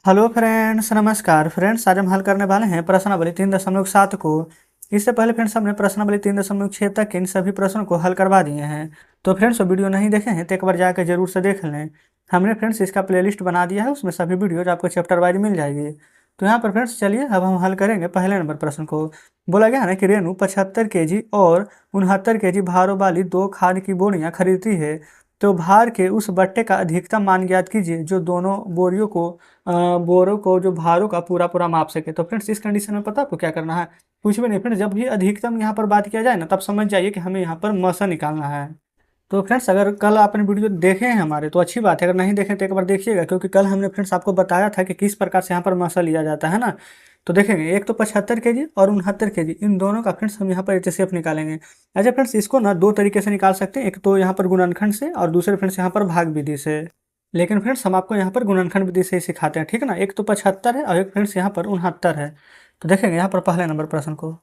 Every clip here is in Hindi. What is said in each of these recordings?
हेलो फ्रेंड्स, नमस्कार फ्रेंड्स। आज हम हल करने वाले हैं प्रश्नावली 3.7 को। इससे पहले फ्रेंड्स हमने प्रश्नावली 3.6 तक के इन सभी प्रश्नों को हल करवा दिए हैं। तो फ्रेंड्स वो वीडियो नहीं देखे हैं तो एक बार जाकर जरूर से देख लें। हमने फ्रेंड्स इसका प्लेलिस्ट बना दिया है, उसमें सभी वीडियोज आपको चैप्टर वाइज मिल जाएगी। तो यहाँ पर फ्रेंड्स चलिए अब हम हल करेंगे पहले नंबर प्रश्न को। बोला गया है ना कि रेनू 75 केजी और 69 केजी भारों वाली 2 खाद की बोरियां खरीदती है। तो भार के उस बट्टे का अधिकतम मान ज्ञात कीजिए जो दोनों बोरों को जो भारों का पूरा पूरा माप सके। तो फ्रेंड्स इस कंडीशन में पता आपको क्या करना है, कुछ भी नहीं फ्रेंड्स। जब भी अधिकतम यहाँ पर बात किया जाए ना, तब समझ जाइए कि हमें यहाँ पर मसा निकालना है। तो फ्रेंड्स अगर कल आपने वीडियो देखे हैं हमारे तो अच्छी बात है, अगर नहीं देखे तो एक बार देखिएगा, क्योंकि कल हमने फ्रेंड्स आपको बताया था कि किस प्रकार से यहाँ पर मसा लिया जाता है ना। तो देखेंगे एक तो 75 केजी और 69 केजी, इन दोनों का फ्रेंड्स हम यहाँ पर एचसीएफ निकालेंगे। अच्छा फ्रेंड्स, इसको ना दो तरीके से निकाल सकते हैं, एक तो यहाँ पर गुणनखंड से और दूसरे फ्रेंड्स यहाँ पर भाग विधि से। लेकिन फ्रेंड्स हम आपको यहाँ पर गुणनखंड विधि से ही सिखाते हैं, ठीक है ना। एक तो 75 है और एक फ्रेंड्स यहाँ पर 69 है। तो देखेंगे यहाँ पर पहले नंबर प्रश्न को,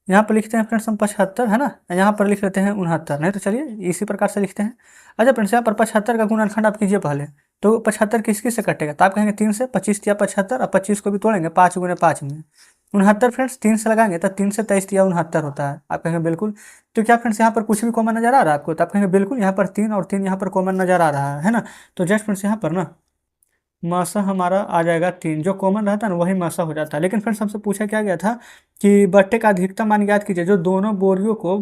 यहाँ पर लिखते हैं फ्रेंड्स हम 75 है ना, यहाँ पर लिख लेते हैं 69। नहीं तो चलिए इसी प्रकार से लिखते हैं। अच्छा फ्रेंड्स, यहाँ पर 75 का गुणनखंड आप कीजिए पहले। तो 75 किस किस से कटेगा, तो आप कहेंगे 3 से, 25 तिया 75 और 25 को भी तोड़ेंगे 5 गुने 5 में। 69 फ्रेंड्स 3 से लगाएंगे तो 3 से 23 तिया 69 होता है। आप कहेंगे बिल्कुल। तो क्या फ्रेंड्स यहाँ पर कुछ भी कॉमन नजर आ रहा है आपको, तो आप कहेंगे बिल्कुल, यहाँ पर 3 और 3 यहाँ पर कॉमन नजर आ रहा है ना। तो जस्ट फ्रेंड्स यहाँ पर ना मासा हमारा आ जाएगा 3, जो कॉमन रहता है ना वही मासा हो जाता है। लेकिन फ्रेंड्स हमसे पूछा क्या गया था कि बट्टे का अधिकतम मान ज्ञात कीजिए जो दोनों बोरियों को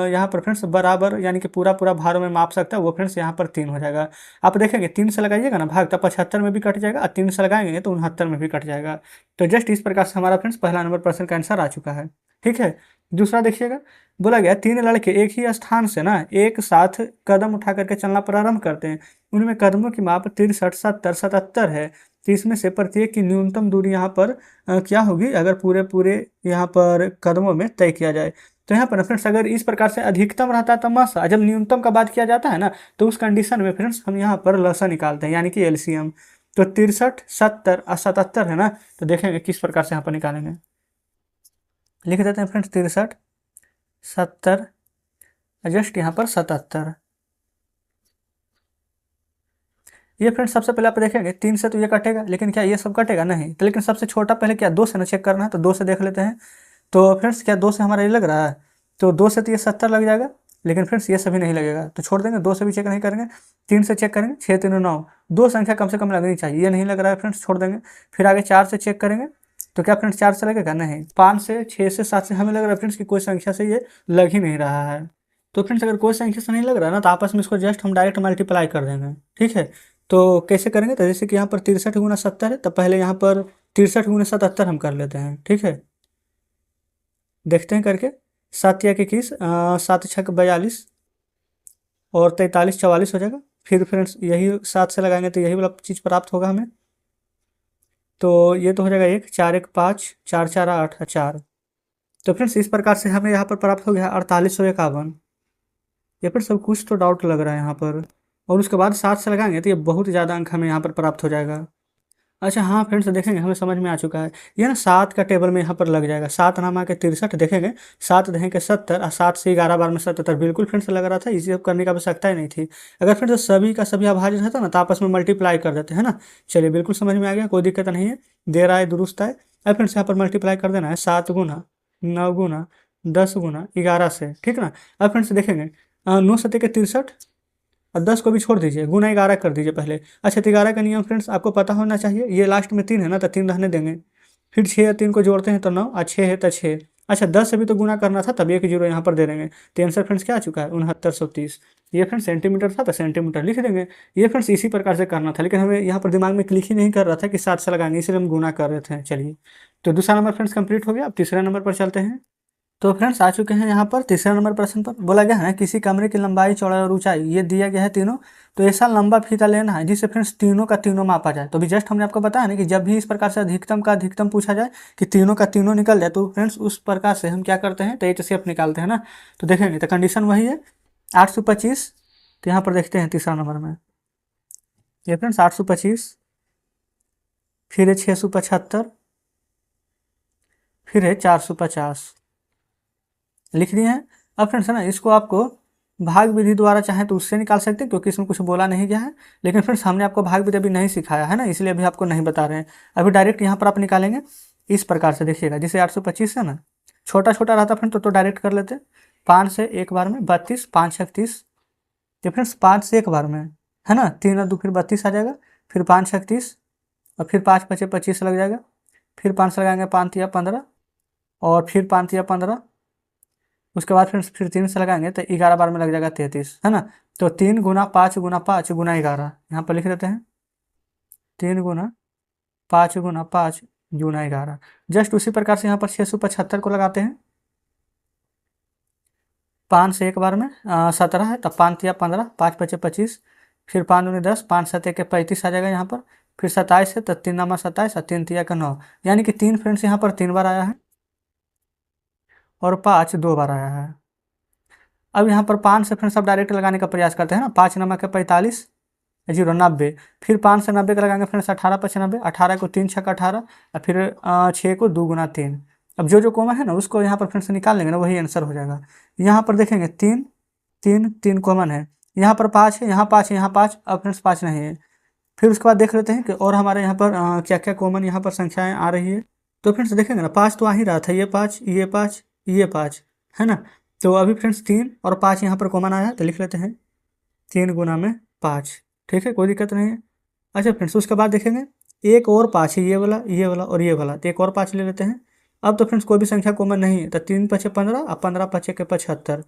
यहाँ पर फ्रेंड्स बराबर यानी कि पूरा पूरा भारों में माप सकता है। वो फ्रेंड्स यहाँ पर 3 हो जाएगा। आप देखेंगे 3 से लगाइएगा ना भाग, तब 75 में भी कट जाएगा और 3 से लगाएंगे तो 69 में भी कट जाएगा। तो जस्ट इस प्रकार से हमारा फ्रेंड्स पहला नंबर प्रश्न का आंसर आ चुका है। ठीक है, दूसरा देखिएगा। बोला गया 3 लड़के एक ही स्थान से ना एक साथ कदम उठा करके चलना प्रारंभ करते हैं। उनमें कदमों की माप 63, 70, 77 है। तो इसमें से प्रत्येक की न्यूनतम दूरी यहाँ पर क्या होगी अगर पूरे पूरे यहाँ पर कदमों में तय किया जाए। तो यहाँ पर फ्रेंड्स अगर इस प्रकार से अधिकतम रहता है तब मासा, जब न्यूनतम का बात किया जाता है ना तो उस कंडीशन में फ्रेंड्स हम यहाँ पर लसा निकालते हैं यानी कि एलसीएम। तो 63, 70 और 77 है ना। तो देखेंगे किस प्रकार से यहाँ पर निकालेंगे। लिख देते हैं फ्रेंड्स 63, 70 जस्ट यहाँ पर 77। ये फ्रेंड्स सबसे पहले आप देखेंगे 3 से तो ये कटेगा, लेकिन क्या ये सब कटेगा नहीं। तो लेकिन सबसे छोटा पहले क्या 2 से ना चेक करना है, तो 2 से देख लेते हैं। तो फ्रेंड्स क्या 2 से हमारा ये लग रहा है, तो 2 से तो ये 70 लग जाएगा। लेकिन फ्रेंड्स ये सभी नहीं लगेगा तो छोड़ देंगे, 2 से भी चेक नहीं करेंगे। 3 से चेक करेंगे, 6 3 9, 2 संख्या कम से कम लगनी चाहिए, ये नहीं लग रहा है फ्रेंड्स, छोड़ देंगे। फिर आगे 4 से चेक करेंगे, तो क्या फ्रेंड्स 4 से लगेगा नहीं। 5 से, 6 से, 7 से हमें लग रहा है फ्रेंड्स कि कोई संख्या से ये लग ही नहीं रहा है। तो फ्रेंड्स अगर कोई संख्या से नहीं लग रहा है ना तो आपस में इसको जस्ट हम डायरेक्ट मल्टीप्लाई कर देंगे। ठीक है, तो कैसे करेंगे, तो जैसे कि यहाँ पर 63 गुना 70 है, तो पहले यहाँ पर 63 गुना 77 हम कर लेते हैं। ठीक है, देखते हैं करके। 7 या 21, 7 छक 42 और 43 44 हो जाएगा। फिर फ्रेंड्स यही 7 से लगाएंगे तो यही वाला चीज़ प्राप्त होगा हमें। तो ये तो हो जाएगा 1 4 1 5 4 4 8 4। तो फ्रेंड्स इस प्रकार से हमें यहाँ पर प्राप्त हो गया 4851। या फिर सब कुछ तो डाउट लग रहा है यहाँ पर। और उसके बाद 7 से लगाएंगे तो ये बहुत ज़्यादा अंक हमें यहाँ पर प्राप्त हो जाएगा। अच्छा हाँ फ्रेंड्स, देखेंगे हमें समझ में आ चुका है। ये ना 7 का टेबल में यहाँ पर लग जाएगा। 7 नामा के 63 देखेंगे, 7 देखेंगे 70 और 7 से 11 बार में 77। बिल्कुल फ्रेंड्स लग रहा था, इसी करने की आवश्यकता ही नहीं थी। अगर फ्रेंड्स सभी का सभी अभाज्य रहता ना तो आपस में मल्टीप्लाई कर देते हैं ना। चलिए बिल्कुल समझ में आ गया, कोई दिक्कत नहीं है, दे रहा है दुरुस्त है। अब फ्रेंड्स यहाँ पर मल्टीप्लाई कर देना है 7 गुना 9 गुना 10 गुना 11 से। ठीक ना। अब फ्रेंड्स देखेंगे 9 7 के 63 और 10 को भी छोड़ दीजिए, गुना 11 कर दीजिए पहले। अच्छा, तो 11 का नियम फ्रेंड्स आपको पता होना चाहिए। ये लास्ट में 3 है ना तो 3 रहने देंगे। फिर 6 या 3 को जोड़ते हैं तो 9 और 6 है तो 6। अच्छा 10 से भी तो गुना करना था, तब 1 जीरो यहाँ पर दे देंगे। तो आंसर फ्रेंड्स क्या आ चुका है 6930। ये फ्रेंड्स सेंटीमीटर था तो सेंटीमीटर लिख देंगे। ये फ्रेंड्स इसी प्रकार से करना था, लेकिन हमें यहाँ पर दिमाग में क्लिक ही नहीं कर रहा था कि 7 से लगाएंगे, इसलिए हम गुना कर रहे थे। चलिए, तो दूसरा नंबर फ्रेंड्स कंप्लीट हो गया। अब तीसरे नंबर पर चलते हैं। तो फ्रेंड्स आ चुके हैं यहाँ पर तीसरे नंबर प्रश्न पर। बोला गया है किसी कमरे की लंबाई, चौड़ाई और ऊंचाई ये दिया गया है तीनों। तो ऐसा लंबा फीता लेना है जिससे फ्रेंड्स तीनों का तीनों मापा जाए। तो भी जस्ट हमने आपको बताया ना कि जब भी इस प्रकार से अधिकतम का अधिकतम पूछा जाए कि तीनों का तीनों निकल जाए, तो फ्रेंड्स उस प्रकार से हम क्या करते हैं, तो एचसीएफ निकालते हैं ना। तो देखेंगे तो कंडीशन वही है 825। तो यहाँ पर देखते हैं तीसरा नंबर में ये फ्रेंड्स 825, फिर है 675, फिर है 450 लिख दिए हैं। अब फ्रेंड्स है ना इसको आपको भाग विधि द्वारा चाहे तो उससे निकाल सकते हैं, क्योंकि इसमें कुछ बोला नहीं गया है। लेकिन फ्रेंड्स हमने आपको भाग विधि अभी नहीं सिखाया है ना, इसलिए अभी आपको नहीं बता रहे हैं। अभी डायरेक्ट यहाँ पर आप निकालेंगे इस प्रकार से। देखिएगा जैसे 825 है ना, छोटा छोटा रहता फ्रेंड तो डायरेक्ट कर लेते। 5 से एक बार में 32, 5 छक 30। तो फ्रेंड्स 5 से एक बार में है ना, 3 और 2 फिर 32 आ जाएगा, फिर 5 छक 30 और फिर 5 पचे 25 लग जाएगा, फिर 5 से लगाएंगे 5 तिया 15 और फिर 5 तिया 15। उसके बाद फिर 3 से लगाएंगे तो 11 बार में लग जाएगा 33 है ना। तो 3 गुना 5 गुना 5 गुना 11 यहाँ पर लिख देते हैं। 3 गुना 5 गुना 5 गुना 11। जस्ट उसी प्रकार से यहाँ पर 675 को लगाते हैं। 5 से एक बार में 17 है, तब 5 तिया 15, 5 पचे 25, फिर 5 दूनी 10, 5 सत्ते के 35 आ जाएगा यहाँ पर। फिर 27 है तो 3 नामा 27 और 3 तिया का 9, यानी कि 3 फ्रेंड्स यहाँ पर 3 बार आया है और 5 2 बार आया है। अब यहाँ पर 5 से फ्रेंड्स अब डायरेक्ट लगाने का प्रयास करते हैं ना। 5 नमक के 45, 0 90, फिर 5 से 90 का लगाएंगे फ्रेंड्स 18 पचे 90, 18 को 3 छक 18 और फिर 6 को 2 गुना 3। अब जो कॉमन है ना उसको यहाँ पर फ्रेंड्स निकाल लेंगे ना, वही आंसर हो जाएगा। यहाँ पर देखेंगे 3 3 3 कॉमन है, यहाँ पर 5 है, यहाँ 5 है, यहाँ 5, अब फ्रेंड्स 5 नहीं है। फिर उसके बाद देख लेते हैं कि और हमारे यहाँ पर क्या क्या कॉमन यहाँ पर संख्याएं आ रही है। तो फ्रेंड्स देखेंगे ना 5 तो आ ही रहा था, ये 5 ये 5 ये 5 है ना। तो अभी फ्रेंड्स 3 और 5 यहाँ पर कॉमन आया, तो लिख लेते हैं 3 गुना में 5। ठीक है, कोई दिक्कत नहीं है। अच्छा फ्रेंड्स उसके बाद देखेंगे एक और 5 है, ये वाला और ये वाला, तो एक और 5 ले लेते हैं। अब तो फ्रेंड्स कोई भी संख्या कॉमन नहीं है, तो 3 पचे 15 और 15 पचे के 75।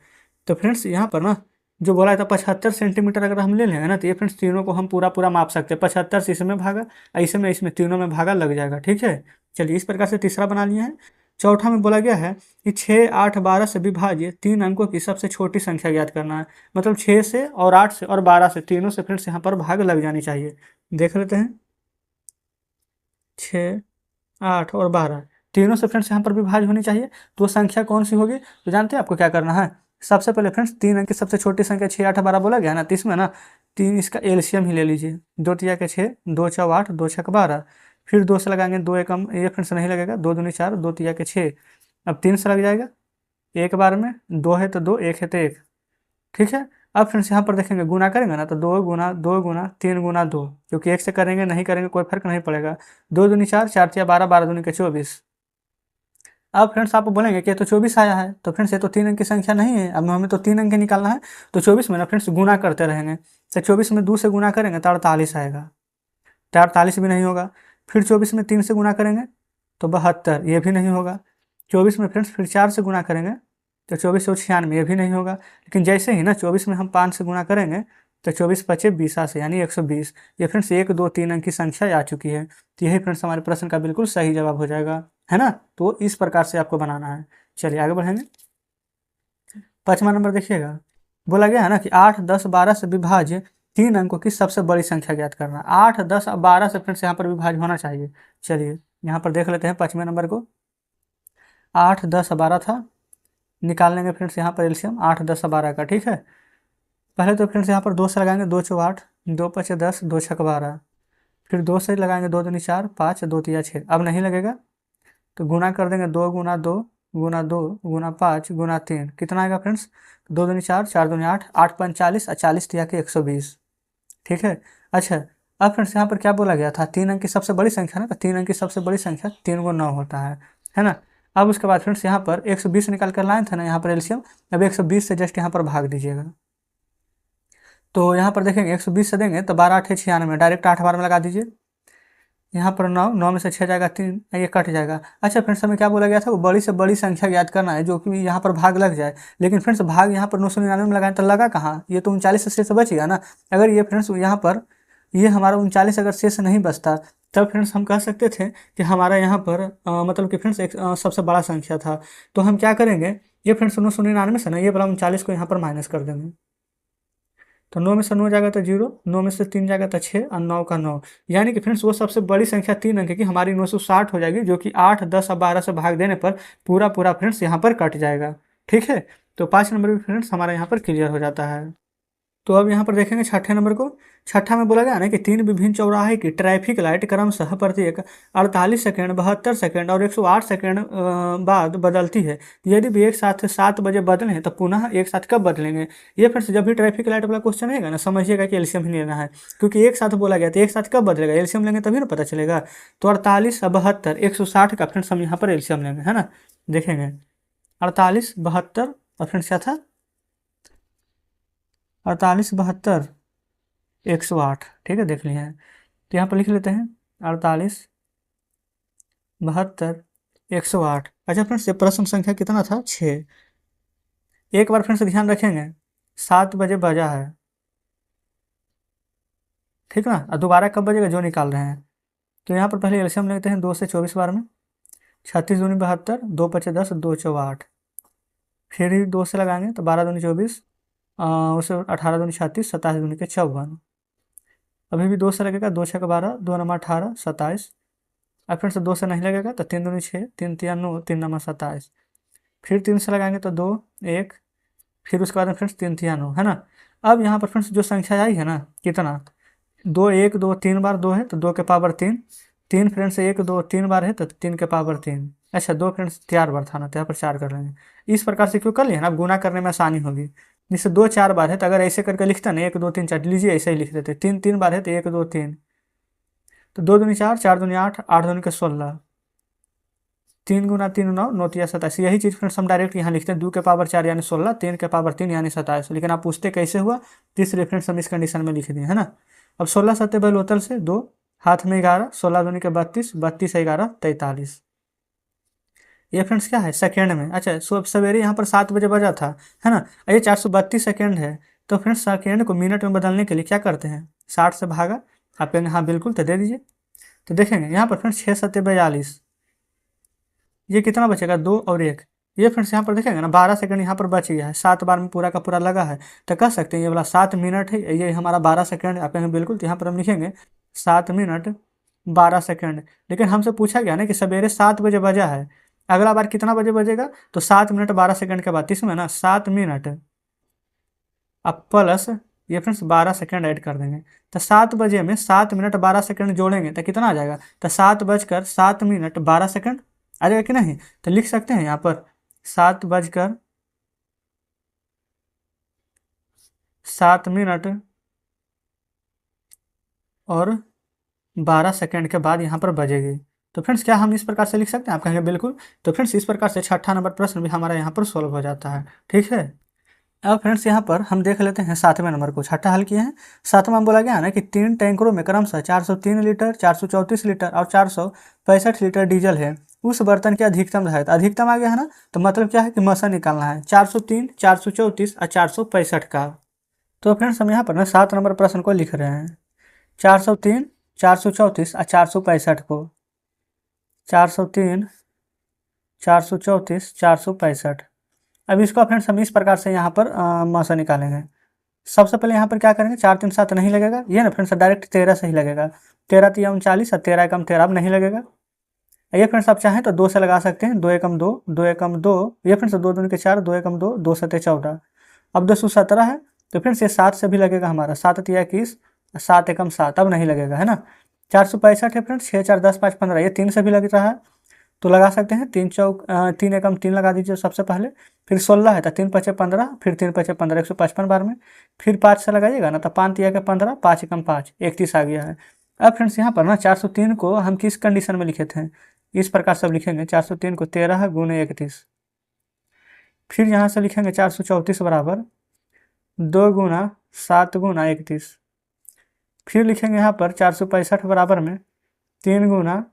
तो फ्रेंड्स यहाँ पर ना जो बोला था 75 सेंटीमीटर अगर हम ले लेंगे ना, तो ये फ्रेंड्स तीनों को हम पूरा माप सकते हैं। 75 से इसमें भागा, इसमें तीनों में भागा लग जाएगा। ठीक है, चलिए इस प्रकार से तीसरा बना लिया है। चौथा में बोला गया है कि 6, 8, 12 से विभाज्य 3 अंकों की सबसे छोटी संख्या ज्ञात करना है। मतलब 6 से और 8 से और 12 से तीनों से फ्रेंड्स यहाँ पर भाग लग जानी चाहिए। देख लेते हैं 6, 8 और 12 तीनों से फ्रेंड्स यहाँ पर विभाज्य होनी चाहिए। तो संख्या कौन सी होगी, तो जानते हैं आपको क्या करना है। सबसे पहले फ्रेंड्स 3 अंक की सबसे छोटी संख्या 6, 8, 12 बोला गया ना, तो इसमें ना 3 इसका एलसीएम ही ले लीजिए। 2 तिया के 6, 2 चौ 8, 2 छक 12, फिर 2 से लगाएंगे 2 एकम, ये फ्रेंड्स नहीं लगेगा, 2 दूनी 4, 2 तिया के 6, अब 3 से लग जाएगा एक बार में। 2 है तो 2, 1 है तो 1। ठीक है, अब फ्रेंड्स यहाँ पर देखेंगे गुना करेंगे ना, तो 2 गुना 2 गुना 3 गुना 2, क्योंकि 1 से करेंगे नहीं करेंगे कोई फर्क नहीं पड़ेगा। 2 दूनी 4, 4 तिया 12, 12 दूनी के 24। अब फ्रेंड्स आप बोलेंगे कि ये तो 24 आया है, तो फ्रेंड्स ये तो 3 अंक की संख्या नहीं है, अब हमें तो 3 अंक निकालना है। तो 24 में ना फ्रेंड्स गुना करते रहेंगे, तो 24 में 2 से गुना करेंगे तो 48 आएगा, तो 48 भी नहीं होगा। फिर 24 में 3 से गुना करेंगे तो 72, ये भी नहीं होगा। 24 में फ्रेंड्स फिर 4 से गुना करेंगे तो 24 सौ 96, ये भी नहीं होगा। लेकिन जैसे ही ना 24 में हम 5 से गुना करेंगे तो 24 पचे 20 से यानी 120। ये फ्रेंड्स 1, 2, 3 अंक की संख्या आ चुकी है। तो यही फ्रेंड्स हमारे प्रश्न का बिल्कुल सही जवाब हो जाएगा, है ना। तो इस प्रकार से आपको बनाना है। चलिए आगे बढ़ेंगे। 5वां नंबर देखिएगा, बोला गया है ना कि 8, 10, 12 से विभाज्य 3 अंकों की सबसे बड़ी संख्या ज्ञात करना। 8, 10 और 12 से फ्रेंड्स यहाँ पर विभाज्य होना चाहिए। चलिए यहाँ पर देख लेते हैं 5वें नंबर को। 8, 10 और 12 था, निकाल लेंगे फ्रेंड्स यहाँ पर एलसीएम 8, 10 और 12 का। ठीक है, पहले तो फ्रेंड्स यहाँ पर 2 से लगाएंगे, 2 चौ 8, 2 पचे 10, 2 छक 12, फिर 2 से लगाएंगे 2 दूनी 4, 5, 2 तिया 6, अब नहीं लगेगा तो गुना कर देंगे 2 गुना 2 गुना 2 गुना 5 गुना 3, कितना आएगा फ्रेंड्स 2 दूनी 4, 4 दूनी 8, 8 पंच 40 और 40 तिया के 120। ठीक है, अच्छा अब फ्रेंड्स यहाँ पर क्या बोला गया था, 3 अंक की सबसे बड़ी संख्या ना, तो 3 अंक की सबसे बड़ी संख्या 3 को 9 होता है ना। अब उसके बाद फ्रेंड्स यहाँ पर 120 निकाल कर लाए थे ना यहाँ पर एलसीएम, अब 120 से जस्ट यहाँ पर भाग दीजिएगा। तो यहाँ पर देखेंगे 120 से देंगे तो 12, 8 है 96, डायरेक्ट 8 बार में लगा दीजिए। यहाँ पर 9, 9 में से 6 जाएगा 3, ये कट जाएगा। अच्छा फ्रेंड्स हमें क्या बोला गया था, वो बड़ी से बड़ी संख्या याद करना है जो कि यहाँ पर भाग लग जाए। लेकिन फ्रेंड्स भाग यहाँ पर 999 में लगाएं तो लगा कहाँ, ये तो 39 से शेष बच गया ना। अगर ये फ्रेंड्स यहाँ पर ये हमारा 39 अगर शेष नहीं बचता, तब फ्रेंड्स हम कह सकते थे कि हमारा यहाँ पर मतलब कि फ्रेंड्स एक सबसे बड़ा संख्या था। तो हम क्या करेंगे, ये फ्रेंड्स 999 से ना ये वाला 39 को यहाँ पर माइनस कर देंगे। तो 9 में से 9 जाएगा तो 0, 9 में से 3 जाएगा तो 6 और 9 का 9, यानी कि फ्रेंड्स वो सबसे बड़ी संख्या 3 अंक की हमारी 960 हो जाएगी, जो कि 8, 10 और 12 से भाग देने पर पूरा फ्रेंड्स यहाँ पर कट जाएगा। ठीक है, तो 5 नंबर भी फ्रेंड्स हमारा यहाँ पर क्लियर हो जाता है। तो अब यहाँ पर देखेंगे छठे नंबर को। छठा में बोला गया ना कि 3 विभिन्न चौराहे की ट्रैफिक लाइट क्रमशः प्रत्येक 48 सेकंड, 72 सेकंड और 108 सेकंड बाद बदलती है। यदि भी एक साथ 7 बजे बदले हैं तो पुनः एक साथ कब बदलेंगे? ये फिर से जब भी ट्रैफिक लाइट वाला क्वेश्चन रहेगा ना, समझिएगा कि एलसीएम ही लेना है, क्योंकि एक साथ बोला गया तो एक साथ कब बदलेगा, एलसीएम लेंगे तभी ना पता चलेगा। तो 48, 72, 160 का फ्रेंड्स हम यहाँ पर एलसीएम लेंगे, है ना। देखेंगे 48, 72 और फ्रेंड्स क्या था, 48, 72, 108। ठीक है, देख लिए हैं। तो यहाँ पर लिख लेते हैं 48, 72, 108। अच्छा फ्रेंड्स, ये प्रश्न संख्या कितना था, 6। एक बार फ्रेंड्स ध्यान रखेंगे, 7 बजे बजा है, ठीक ना, और दोबारा कब बजेगा जो निकाल रहे हैं। तो यहाँ पर पहले एलसीएम लेते हैं 2 से 24 बार में। 36 दूनी 72, 2 पचे 10, 2 चौ 8। फिर ही 2 से लगाएंगे तो 12 दूनी 24, उसे 18 दूनी 36, 27 दूनी के 54। अभी भी 2 से लगेगा, 2 छः 12, 2 नमा 18, 27। अब फिर से 2 से नहीं लगेगा तो 3 दूनी 6, 3 तिया 9, 3 नमा 27। फिर 3 से लगाएंगे तो 2, 1। फिर उसके बाद में फ्रेंड्स 3 तिया 9, है ना। अब यहाँ पर फ्रेंड्स जो संख्या आई है ना, कितना, 2, 1, 2, 3 बार 2 है तो 2 के पावर 3। 3 फ्रेंड्स 1, 2, 3 बार है तो 3 के पावर 3। अच्छा 2 फ्रेंड्स 4 बार था ना, तो यहाँ पर 4 कर लेंगे। इस प्रकार से क्यों कर लिया ना, गुना करने में आसानी होगी। जैसे 2 4 बार है तो अगर ऐसे करके लिखता ना 1, 2, 3, 4, लीजिए ऐसे ही लिख देते। 3 3 बार है तो 1, 2, 3, तो 2 दूनी 4, 4 दूनी 8, 8 दूनी के 16, 3 गुना 3 9, 9 तिया 27। यही चीज़ फ्रेंड्स हम डायरेक्ट यहाँ लिखते हैं, 2 के पावर 4 यानी 16, 3 के पावर 3 यानी 27। लेकिन आप पूछते कैसे हुआ, तो इसलिए फ्रेंड्स हम इस कंडीशन में लिख दिए, है ना। अब 16 7 बहलोतल से 2, हाथ में 11, 16 दूनी के 32, 32 11 43। ये फ्रेंड्स क्या है, सेकेंड में। अच्छा सुबह सवेरे यहाँ पर 7 बजे बजा था, है ना। ये 432 सेकेंड है। तो फ्रेंड्स सेकेंड को मिनट में बदलने के लिए क्या करते हैं, 60 से भागा। आप कहेंगे हाँ बिल्कुल, तो दे दीजिए। तो देखेंगे यहाँ पर फ्रेंड्स 6 7 42, ये कितना बचेगा, 2 और 1। ये फ्रेंड्स यहाँ पर देखेंगे ना 12 सेकंड यहाँ पर बच गया है, 7 बार में पूरा का पूरा लगा है। तो कह सकते हैं ये वाला 7 मिनट है, ये हमारा 12 सेकंड है। आप कहेंगे बिल्कुल, तो यहाँ पर हम लिखेंगे 7 मिनट 12 सेकंड। लेकिन हमसे पूछा गया ना कि सवेरे 7 बजे बजा है, अगला बार कितना बजे बजेगा, तो 7 मिनट 12 सेकंड के बाद इसमें ना 7 मिनट अब प्लस ये फ्रेंड्स 12 सेकंड ऐड कर देंगे। तो 7 बजे में 7 मिनट 12 सेकंड जोड़ेंगे तो कितना आ जाएगा, तो 7 बजकर 7 मिनट 12 सेकंड आ जाएगा कि नहीं। तो लिख सकते हैं यहाँ पर 7 बजकर 7 मिनट और 12 सेकंड के बाद यहाँ पर बजेगी। तो फ्रेंड्स क्या हम इस प्रकार से लिख सकते हैं, आप कहेंगे बिल्कुल। तो फ्रेंड्स इस प्रकार से छठा नंबर प्रश्न भी हमारा यहाँ पर सोल्व हो जाता है, ठीक है। अब फ्रेंड्स यहाँ पर हम देख लेते हैं 7वें नंबर को। छठा हल किए हैं। 7वां में बोला गया है ना कि 3 टैंकरों में क्रमशः 403 लीटर, 434 लीटर और 465 लीटर डीजल है। उस बर्तन की अधिकतम धारिता, अधिकतम आ गया है ना, तो मतलब क्या है कि मसा निकालना है 403, 434 और 465 का। तो फ्रेंड्स हम यहाँ पर ना 7 नंबर प्रश्न को लिख रहे हैं, 403, 434 और 465 को। 403, 434, 465। अब इसको फ्रेंड्स हम इस प्रकार से यहाँ पर मसा निकालेंगे। सबसे पहले यहाँ पर क्या करेंगे, 4 3 7 नहीं लगेगा, ये ना फ्रेंड्स डायरेक्ट 13 से ही लगेगा। 13 तिया 39 और 13 एकम 13 अब नहीं लगेगा। ये फ्रेंड्स आप चाहें तो 2 से लगा सकते हैं, 2 एकम 2, 2 एकम 2, ये फ्रेंड्स 2 दूनी के 4, 2 एकम 2, 2 सते 14। अब 217 है, तो फ्रेंड्स ये 7 से भी लगेगा हमारा, 7 तिया 21, 7 एकम 7 अब नहीं लगेगा, है ना। 465 है फ्रेंड्स, 6 4 10 5 15, ये 3 से भी लग रहा है तो लगा सकते हैं। 3 चौक 3 एकम 3 लगा दीजिए सबसे पहले। फिर 16 है तो 3 पचे 15, फिर 3 पचे 15, 155 बार में। फिर 5 से लगाइएगा ना तो 5 तिया के 15, 5 एकम 5, 31 आ गया है। अब फ्रेंड्स यहाँ पर ना 403 को हम किस कंडीशन में लिखे थे, इस प्रकार से लिखेंगे 403 को 13 गुने 31। फिर यहाँ से लिखेंगे 434 बराबर 2 गुना 7 गुना 31। फिर लिखेंगे यहाँ पर 465 बराबर में 3 गुना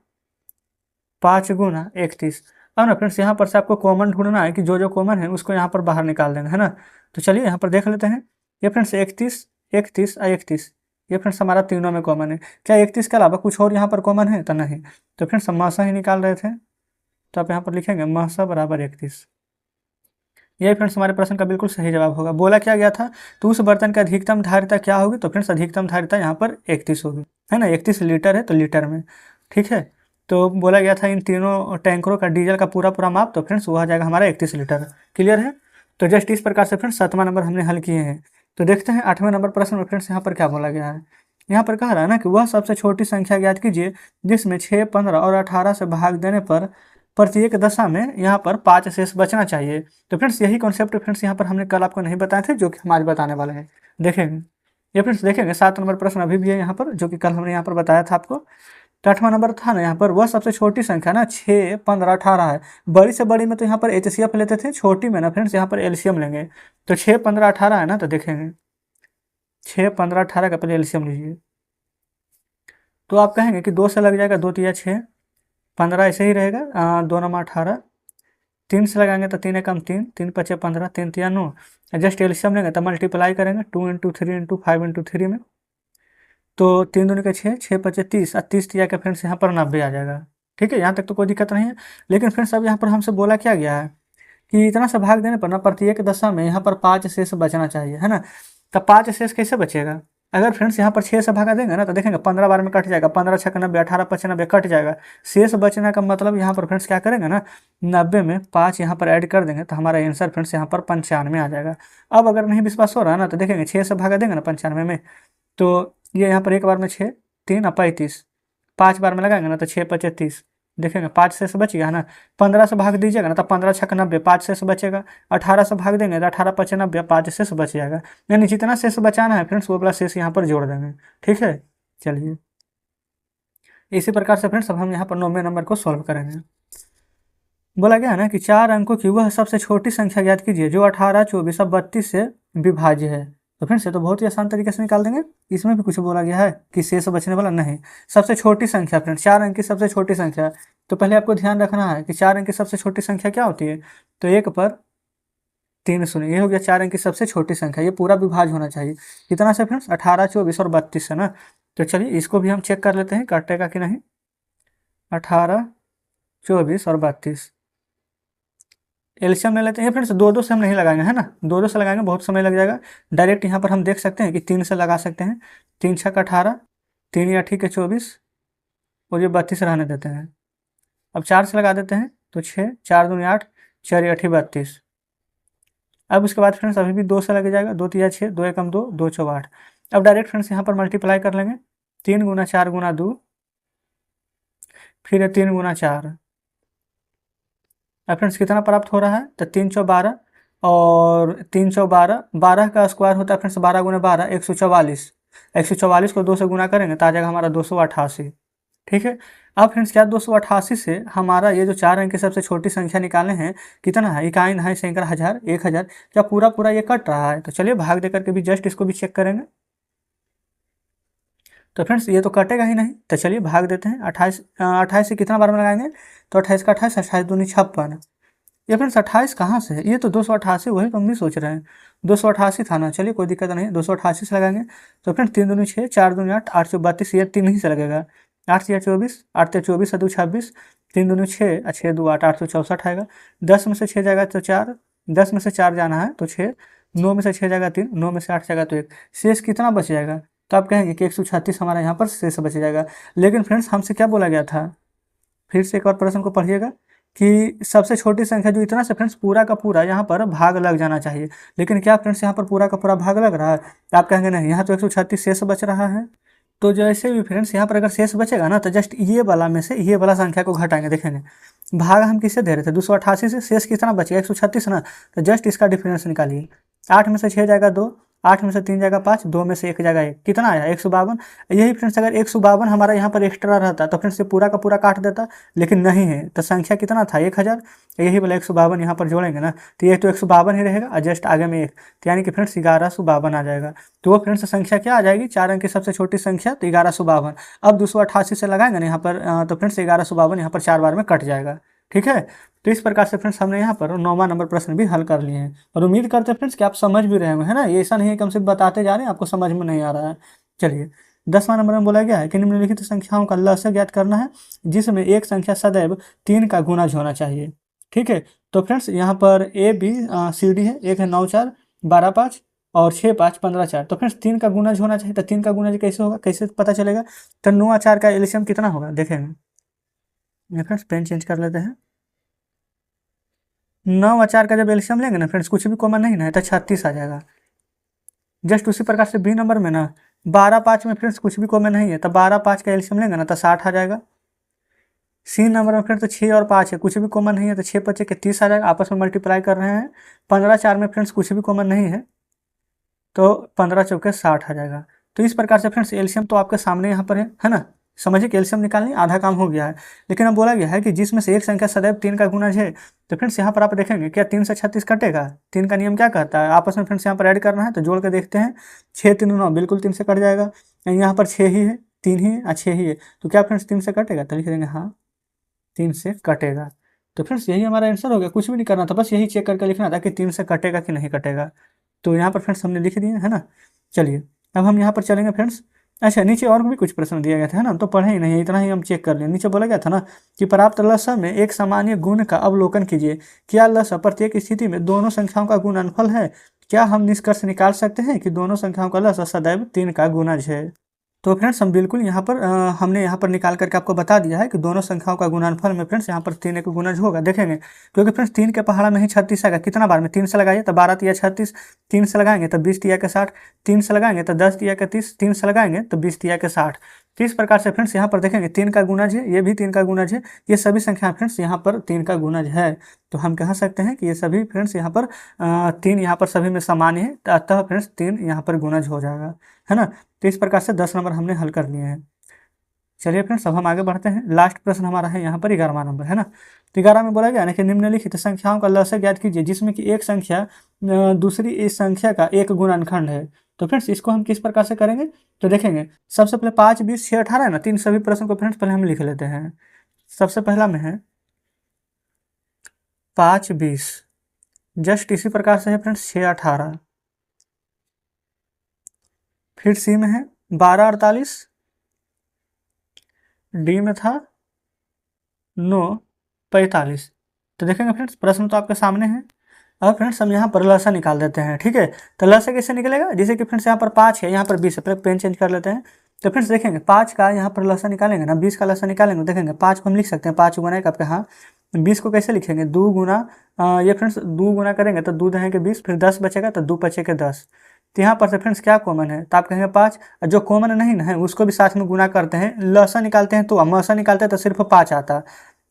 5 गुना 31। अब ना फ्रेंड्स यहाँ पर से आपको कॉमन ढूंढना है कि जो जो कॉमन है उसको यहाँ पर बाहर निकाल देना है ना। तो चलिए यहाँ पर देख लेते हैं। ये फ्रेंड्स 31, 31 और 31, ये फ्रेंड्स हमारा तीनों में कॉमन है। क्या 31 के अलावा कुछ और यहाँ पर कॉमन है, तो नहीं। तो फ्रेंड्स हम मासा ही निकाल रहे थे, तो आप यहाँ पर लिखेंगे मासा बराबर 31। यही फ्रेंड्स हमारे प्रश्न का बिल्कुल सही जवाब होगा। बोला क्या गया था, तो उस बर्तन की अधिकतम धारिता क्या होगी, तो फ्रेंड्स अधिकतम धारिता यहाँ पर 31 होगी, है ना। 31 लीटर है तो लीटर में, ठीक है। तो बोला गया था इन तीनों टैंकरों का डीजल का पूरा पूरा माप, तो फ्रेंड्स वो आ जाएगा हमारा 31 लीटर। क्लियर है। तो जस्ट इस प्रकार से फ्रेंड्स 7वां नंबर हमने हल किए हैं। तो देखते हैं 8वें नंबर प्रश्न में फ्रेंड्स यहाँ पर क्या बोला गया है। यहाँ पर कह रहा है ना कि वह सबसे छोटी संख्या ज्ञात कीजिए जिसमें 6, 15 और 18 से भाग देने पर प्रत्येक दशा में यहाँ पर 5 शेष बचना चाहिए। तो फ्रेंड्स यही कॉन्सेप्ट फ्रेंड्स यहाँ पर हमने कल आपको नहीं बताए थे, जो कि हम आज बताने वाले हैं। देखेंगे ये फ्रेंड्स, देखेंगे 7 नंबर प्रश्न अभी भी है यहाँ पर, जो कि कल हमने यहाँ पर बताया था आपको। तो 8वां नंबर था ना यहाँ पर, वह सबसे छोटी संख्या ना 6, 15, 18 है। बड़ी से बड़ी में तो यहाँ पर एचसीएफ लेते थे, छोटी में ना फ्रेंड्स यहाँ पर एलसीएम लेंगे। तो 6, 15, 18 है ना, तो देखेंगे 6, 15, 18 का पहले एलसीएम लीजिए। तो आप कहेंगे कि 2 से लग जाएगा, 2 तिया 6, 15 ऐसे ही रहेगा, 2 नंबर 18। 3 से लगाएंगे तो 3 एकम 3, 3 पचे 15, 3 तिया 9। जस्ट एलसीएम लेंगे तो मल्टीप्लाई करेंगे 2 इंटू 3 इंटू 5 इंटू 3 में। तो 3 दूनी के 6, 6 पचे 30 और 30 तिया के फ्रेंड्स यहाँ पर 90 आ जाएगा। ठीक है, यहाँ तक तो कोई दिक्कत नहीं है। लेकिन फ्रेंड्स अब यहाँ पर हमसे बोला क्या गया है कि इतना से भाग देने पर ना प्रत्येक दशा में यहाँ पर 5 शेष बचना चाहिए, है ना। तो 5 शेष कैसे बचेगा? अगर फ्रेंड्स यहाँ पर 6 से भागा देंगे ना तो देखेंगे 15 बार में कट जाएगा, 15 छक्का 90, 18 पचे 90 कट जाएगा। शेष बचने का मतलब यहाँ पर फ्रेंड्स क्या करेंगे ना, 90 में 5 यहाँ पर ऐड कर देंगे तो हमारा आंसर फ्रेंड्स यहाँ पर 95 आ जाएगा। अब अगर नहीं विश्वास हो रहा है ना तो देखेंगे 6 से भागा देंगे ना 95 में, तो ये यहाँ पर एक बार में 6, 3 और 35, 5 बार में लगाएंगे ना तो 6 पचे 30, देखेंगे 5 शेष बच गया है ना। 15 से भाग दीजिएगा ना तो 15 छक्का 90, 5 शेष बचेगा। 18 से भाग देंगे तो 18 पचे 90, 5 शेष बच जाएगा। यानी जितना शेष बचाना है फ्रेंड्स वो वाला शेष यहाँ पर जोड़ देंगे। ठीक है, चलिए इसी प्रकार से फ्रेंड्स अब हम यहाँ पर 9वें नंबर को सॉल्व करेंगे। बोला गया है ना कि 4 अंकों की वह सबसे छोटी संख्या ज्ञात कीजिए जो 18, 24 और 32 से विभाज्य है। तो फ्रेंड्स ये तो बहुत ही आसान तरीके से निकाल देंगे। इसमें भी कुछ बोला गया है कि शेष बचने वाला नहीं, सबसे छोटी संख्या फ्रेंड्स 4 अंक की सबसे छोटी संख्या। तो पहले आपको ध्यान रखना है कि 4 अंक की सबसे छोटी संख्या क्या होती है। तो 1 पर 3 शून्य, ये हो गया 4 अंक की सबसे छोटी संख्या। ये पूरा विभाज्य होना चाहिए। कितना से फ्रेंड्स? 18, 24 और 32 है ना। तो चलिए इसको भी हम चेक कर लेते हैं कटेगा कि नहीं। 18, 24 और 32 एलसीएम ले लेते हैं फ्रेंड्स। 2 से हम नहीं लगाएंगे, है ना। 2 से लगाएंगे बहुत समय लग जाएगा। डायरेक्ट यहाँ पर हम देख सकते हैं कि 3 से लगा सकते हैं। 3 छक 18, 3 या ठीक है 24 और ये 32 रहने देते हैं। अब 4 से लगा देते हैं तो 6, 4 दूनी 8, 4 या 32। अब उसके बाद फ्रेंड्स अभी भी 2 से लग जाएगा, 2 तिया 6, 2 एकम 2, 2 चौका 8। अब डायरेक्ट फ्रेंड्स यहाँ पर मल्टीप्लाई कर लेंगे। 3 गुना 4 गुना 2, फिर 3 गुना 4। अब फ्रेंड्स कितना प्राप्त हो रहा है? तो 3 चौ 12 और 3 चौ 12, 12 का स्क्वायर होता है फ्रेंड्स 12 गुना 12, 144। 144 को 2 से गुना करेंगे तो आ जाएगा हमारा 288। ठीक है। अब फ्रेंड्स क्या 288 से हमारा ये जो 4 अंक की सबसे छोटी संख्या निकाले हैं कितना है? इकाई, दहाई, सैकड़ा, हज़ार, 1000। क्या पूरा पूरा ये कट रहा है? तो चलिए भाग दे करके भी जस्ट इसको भी चेक करेंगे। तो फ्रेंड्स ये तो कटेगा ही नहीं, तो चलिए भाग देते हैं। 28 से कितना बार में लगाएंगे? तो 28 का 28, 28 दूनी 56। ये फ्रेंड्स 28 कहाँ से है? ये तो 288, वही तो हम भी सोच रहे हैं 288 था ना। चलिए कोई दिक्कत नहीं, 288 से लगाएंगे। तो फ्रेंड्स 3 दूनी 6, 4 दूनी 8, 8 से 32, ये 3 ही से लगेगा। 8 से 24, 8 से 24, 2 26, 3 दूनी 6, 6 2 8, 864 आएगा। 10 में से 6 जाएगा तो 4, 10 में से 4 जाना है तो 6, 9 में से 6 जाएगा 3, 9 में से 8 जाएगा तो 1। शेष कितना बच जाएगा? तो आप कहेंगे कि 136 हमारा यहाँ पर शेष बच जाएगा। लेकिन फ्रेंड्स हमसे क्या बोला गया था? फिर से एक और प्रश्न को पढ़िएगा कि सबसे छोटी संख्या जो इतना से फ्रेंड्स पूरा का पूरा यहाँ पर भाग लग जाना चाहिए। लेकिन क्या फ्रेंड्स यहाँ पर पूरा का पूरा भाग लग रहा है? तो आप कहेंगे नहीं, यहाँ तो 136 शेष बच रहा है। तो जैसे भी फ्रेंड्स यहाँ पर अगर शेष बचेगा ना तो जस्ट ये वाला में से ये वाला संख्या को घटाएंगे। देखेंगे भाग हम किससे दे रहे थे? 288 से। शेष कितना बचेगा? 136 ना। तो जस्ट इसका डिफरेंस निकालिए। 8 में से 6 जाएगा 2, 8 में से 3 जाएगा 5, 2 में से 1 जाएगा 1। कितना आया? 152। यही फ्रेंड्स अगर 152 हमारा यहाँ पर एक्स्ट्रा रहता तो फ्रेंड्स ये पूरा का पूरा काट देता, लेकिन नहीं है। तो संख्या कितना था? 1000। यही वाला 152 यहाँ पर जोड़ेंगे ना तो ये तो 152 ही रहेगा और जस्ट आगे में 1, तो यानी कि फ्रेंड्स 1152 आ जाएगा। तो वो फ्रेंड्स संख्या क्या आ जाएगी? 4 अंक की सबसे छोटी संख्या तो 1152। अब 288 से लगाएंगे ना यहाँ पर तो फ्रेंड्स 1152 यहाँ पर 4 बार में कट जाएगा। ठीक है। तो इस प्रकार से फ्रेंड्स हमने यहाँ पर 9वां नंबर प्रश्न भी हल कर लिए हैं और उम्मीद करते हैं फ्रेंड्स कि आप समझ भी रहे होंगे, है ना। ये ऐसा नहीं है कि हम सिर्फ बताते जा रहे हैं आपको समझ में नहीं आ रहा है। चलिए 10वां नंबर में बोला गया है कि निम्नलिखित संख्याओं का लसागु ज्ञात करना है जिसमें एक संख्या सदैव 3 का गुणज होना चाहिए। ठीक है। तो फ्रेंड्स यहाँ पर ए बी सी डी है। एक है 9 4, 12 5 और 6 5, 15 4। तो फ्रेंड्स 3 का गुणज होना चाहिए। तो 3 का गुणज कैसे होगा, कैसे पता चलेगा? तो 9 और 4 का एलसीएम कितना होगा देखेंगे। फ्रेंड्स पेन चेंज कर लेते हैं। 9 और 4 का जब एलसीएम लेंगे ना फ्रेंड्स कुछ भी कॉमन नहीं ना है तो 36 आ जाएगा। जस्ट उसी प्रकार से बी नंबर में ना 12 5 में फ्रेंड्स कुछ भी कॉमन नहीं है, तो 12 5 का एलसीएम लेंगे ना तो 60 आ जाएगा। सी नंबर में फ्रेंड्स तो 6 और 5 है, कुछ भी कॉमन नहीं है, तो 6 5 के 30 आ जाएगा। आपस में मल्टीप्लाई कर रहे हैं। 15 4 में फ्रेंड्स कुछ भी कॉमन नहीं है, तो 15 चौके 60 आ जाएगा। तो इस प्रकार से फ्रेंड्स एलसीएम तो आपके सामने यहाँ पर है ना। समझिए कि एलसीएम निकालने आधा काम हो गया है। लेकिन अब बोला गया है कि जिसमें से एक संख्या सदैव 3 का गुणज है, तो फ्रेंड्स यहाँ पर आप देखेंगे क्या 3 से 36 कटेगा। 3 का नियम क्या कहता है, आपस में फ्रेंड्स यहाँ पर ऐड करना है, तो जोड़ के देखते हैं। 6 3 9 बिल्कुल 3 से कट जाएगा। यहाँ पर 6 ही है, 3 ही है, 6 ही है, तो क्या फ्रेंड्स 3 से कटेगा, तो लिख देंगे हाँ 3 से कटेगा। तो फ्रेंड्स यही हमारा आंसर हो गया, कुछ भी नहीं करना था, बस यही चेक करके लिखना था कि 3 से कटेगा कि नहीं कटेगा। तो यहाँ पर फ्रेंड्स हमने लिख दिए है ना। चलिए अब हम यहाँ पर चलेंगे फ्रेंड्स। अच्छा, नीचे और भी कुछ प्रश्न दिया गया था है ना, हम तो पढ़े ही नहीं, इतना ही हम चेक कर लें। नीचे बोला गया था ना कि प्राप्त लसा में एक सामान्य गुण का अवलोकन कीजिए। क्या लसा प्रत्येक स्थिति में दोनों संख्याओं का गुणनफल है? क्या हम निष्कर्ष निकाल सकते हैं कि दोनों संख्याओं का लसा सदैव 3 का गुणज है? तो फ्रेंड्स हम बिल्कुल यहाँ पर हमने यहाँ पर निकाल करके आपको बता दिया है कि दोनों संख्याओं का गुणनफल में फ्रेंड्स यहाँ पर 3 एक गुणज होगा। देखेंगे क्योंकि फ्रेंड्स 3 के पहाड़ा में ही 36 आएगा। कितना बार में 3 से लगाइए तो 12 तिया 36, 3 से लगाएंगे तो 20 तिया के 60, 3 से लगाएंगे तो 10 तिया के 30, 3 से लगाएंगे तो 20 तिया के 60। तो इस प्रकार से फ्रेंड्स यहाँ पर देखेंगे 3 का गुणज है, ये भी 3 का गुणज है, ये सभी संख्या फ्रेंड्स यहाँ पर 3 का गुणज है। तो हम कह सकते हैं कि ये सभी फ्रेंड्स यहाँ पर 3 यहाँ पर सभी में सामान्य है, अतः फ्रेंड्स 3 यहाँ पर गुणज हो जाएगा है ना। तो इस प्रकार से 10 नंबर हमने हल कर लिए हैं। चलिए फ्रेंड्स अब हम आगे बढ़ते हैं। लास्ट प्रश्न हमारा है यहाँ पर 11वां नंबर है ना। तो 11 में बोला गया ना कि निम्नलिखित संख्याओं का लसागु ज्ञात कीजिए जिसमें कि एक संख्या दूसरी इस संख्या का एक गुणनखंड है। तो फ्रेंड्स इसको हम किस प्रकार से करेंगे, तो देखेंगे सबसे पहले 5 20 6 18 है ना। तीन सभी प्रश्न को फ्रेंड्स पहले हम लिख लेते हैं। सबसे पहला में है 5 20, जस्ट इसी प्रकार से है फ्रेंड्स 6 18। फिर सी में है 12 48, डी में था 9 45। तो देखेंगे फ्रेंड्स प्रश्न तो आपके सामने है। अब फ्रेंड्स हम यहाँ पर लसा निकाल देते हैं, ठीक है। तो लसा कैसे निकलेगा, जैसे कि फ्रेंड्स यहाँ पर 5 है, यहाँ पर 20 है, पहले पेन चेंज कर लेते हैं। तो फ्रेंड्स देखेंगे 5 का यहाँ पर लसा निकालेंगे ना, 20 का लसा निकालेंगे, देखेंगे 5 को हम लिख सकते हैं 5 गुना 1 आपके हाँ। 20 को कैसे लिखेंगे, 2 गुना ये फ्रेंड्स 2 गुना करेंगे तो 2 दहेंगे 20, फिर 10 बचेगा तो 2 पचे के 10। तो यहाँ पर से फ्रेंड्स क्या कॉमन है, तो आप कहेंगे 5। जो कॉमन नहीं ना है उसको भी साथ में गुना करते हैं। लसा निकालते हैं तो मसा निकालते हैं तो सिर्फ 5 आता,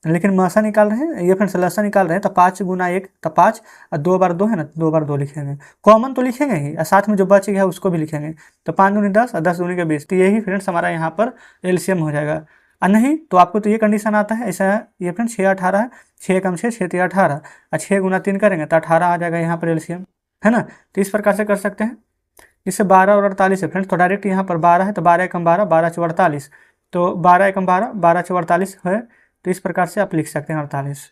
लेकिन मसा निकाल रहे हैं, ये फ्रेंड्स लसा निकाल रहे हैं तो 5 गुना 1 तो 5, और 2 बार 2 है ना, 2 बार 2 लिखेंगे। कॉमन तो लिखेंगे ही और साथ में जो बच गया है उसको भी लिखेंगे। तो 5 दूनी 10 और 10 दूनी के 20। तो यही फ्रेंड्स हमारा यहाँ पर एलसीएम हो जाएगा। और नहीं तो आपको तो ये कंडीशन आता है ऐसा है, ये फ्रेंड्स 6 18 है, 6 कम 6 6 3 18, और 6 गुना 3 करेंगे तो 18 आ जाएगा यहाँ पर एलसीएम है ना। तो इस प्रकार से कर सकते हैं। इससे 12 और 48 है फ्रेंड्स, तो डायरेक्ट यहाँ पर 12 है तो 12 एकम 12, 12 चौ 48, तो 12 एकम 12, 12 चौ 48 है। तो इस प्रकार से आप लिख सकते हैं 48।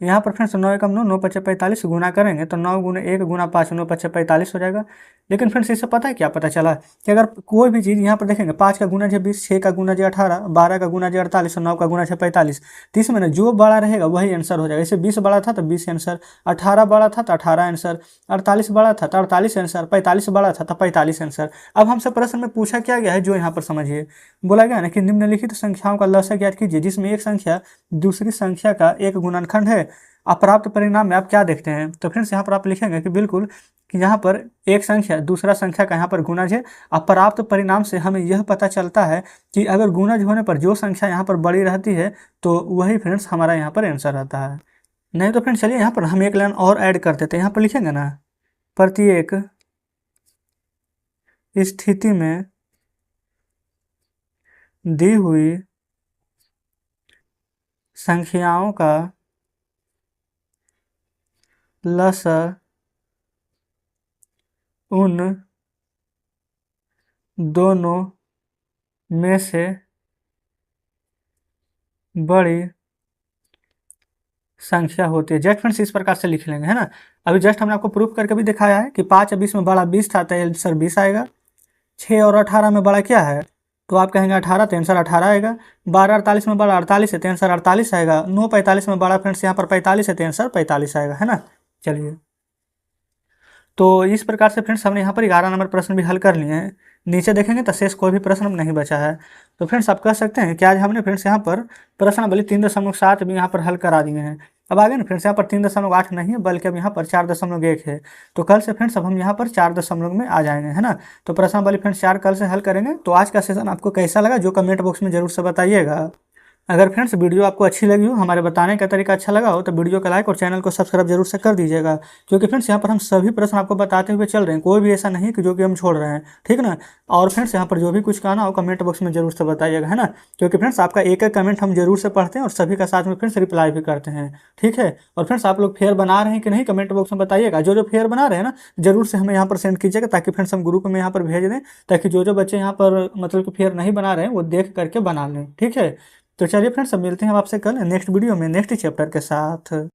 यहाँ पर फ्रेंड्स 9 एकम 9, 9 पचे 45 गुना करेंगे तो 9 गुना 1 गुना 5, 9 पचे 45 हो जाएगा। लेकिन फ्रेंड्स इससे पता है क्या पता चला कि अगर कोई भी चीज़ यहाँ पर देखेंगे 5 का गुना है 20, 6 का गुना है 18, 12 का गुना है 48 और 9 का गुना है 45। तो इसमें ना जो बड़ा रहेगा वही आंसर हो जाएगा। जैसे 20 बड़ा था तो 20 आंसर, 18 बड़ा था तो 18 आंसर, 48 बड़ा था तो 48 आंसर, 45 बड़ा था तो 45 आंसर। अब हमसे प्रश्न में पूछा क्या गया है, जो यहाँ पर समझिए बोला गया ना कि निम्नलिखित संख्याओं का लसागु ज्ञात कीजिए जिसमें एक संख्या दूसरी संख्या का एक गुणनखंड है। अप्राप्त परिणाम में आप क्या देखते हैं, तो फ्रेंड्स यहाँ पर आप लिखेंगे कि बिल्कुल कि यहाँ पर एक संख्या दूसरा संख्या का यहाँ पर गुणज है। अप्राप्त परिणाम से हमें यह पता चलता है कि अगर गुणज होने पर जो संख्या यहाँ पर बड़ी रहती है तो वही फ्रेंड्स हमारा यहाँ पर आंसर रहता है। नहीं तो फ्रेंड्स चलिए यहाँ पर हम एक लाइन और ऐड कर देते हैं। यहाँ पर लिखेंगे ना प्रत्येक स्थिति में दी हुई संख्याओं का लसागु उन दोनों में से बड़ी संख्या होती है। जस्ट फ्रेंड्स इस प्रकार से लिख लेंगे है ना। अभी जस्ट हमने आपको प्रूफ करके भी दिखाया है कि 5 और 20 में बड़ा 20 था तो आंसर 20 आएगा। 6 और 18 में बड़ा क्या है, तो आप कहेंगे 18 तो आंसर 18 आएगा। 12 48 में बड़ा 48 है तो आंसर 48 आएगा। 9 45 में बड़ा फ्रेंड्स यहाँ पर 45 है तो आंसर 45 आएगा है ना। चलिए तो इस प्रकार से फ्रेंड्स हमने यहाँ पर 11 नंबर प्रश्न भी हल कर लिए हैं। नीचे देखेंगे तो शेष कोई भी प्रश्न नहीं बचा है। तो फ्रेंड्स आप कह सकते हैं कि आज हमने फ्रेंड्स यहाँ पर प्रश्नावली 3.7 भी यहाँ पर हल करा दिए हैं। अब आगे ना फ्रेंड्स यहाँ पर 3.8 नहीं है, बल्कि अब यहाँ पर 4.1 है। तो कल से फ्रेंड्स अब हम यहाँ पर 4 दशमलव में आ जाएंगे, है ना। तो प्रश्नावली फ्रेंड्स 4 कल से हल करेंगे। तो आज का सेशन आपको कैसा लगा, जो कमेंट बॉक्स में जरूर से बताइएगा। अगर फ्रेंड्स वीडियो आपको अच्छी लगी हो, हमारे बताने का तरीका अच्छा लगा हो, तो वीडियो को लाइक और चैनल को सब्सक्राइब जरूर से कर दीजिएगा। क्योंकि फ्रेंड्स यहाँ पर हम सभी प्रश्न आपको बताते हुए चल रहे हैं, कोई भी ऐसा नहीं कि जो कि हम छोड़ रहे हैं, ठीक ना। और फ्रेंड्स यहाँ पर जो भी कुछ कहना हो कमेंट बॉक्स में जरूर से बताइएगा, है ना। क्योंकि फ्रेंड्स आपका एक एक कमेंट हम जरूर से पढ़ते हैं और सभी का साथ में फ्रेंड्स रिप्लाई भी करते हैं, ठीक है। और फ्रेंड्स आप लोग फेयर बना रहे हैं कि नहीं, कमेंट बॉक्स में बताइएगा। जो जो फेयर बना रहे हैं ना, जरूर से हमें यहाँ पर सेंड कीजिएगा, ताकि फ्रेंड्स हम ग्रुप में यहाँ पर भेज दें, ताकि जो जो बच्चे यहाँ पर मतलब कि फेयर नहीं बना रहे हैं वो देख करके बना लें, ठीक है। तो चलिए फ्रेंड्स, अब मिलते हैं आपसे कल नेक्स्ट वीडियो में नेक्स्ट चैप्टर के साथ।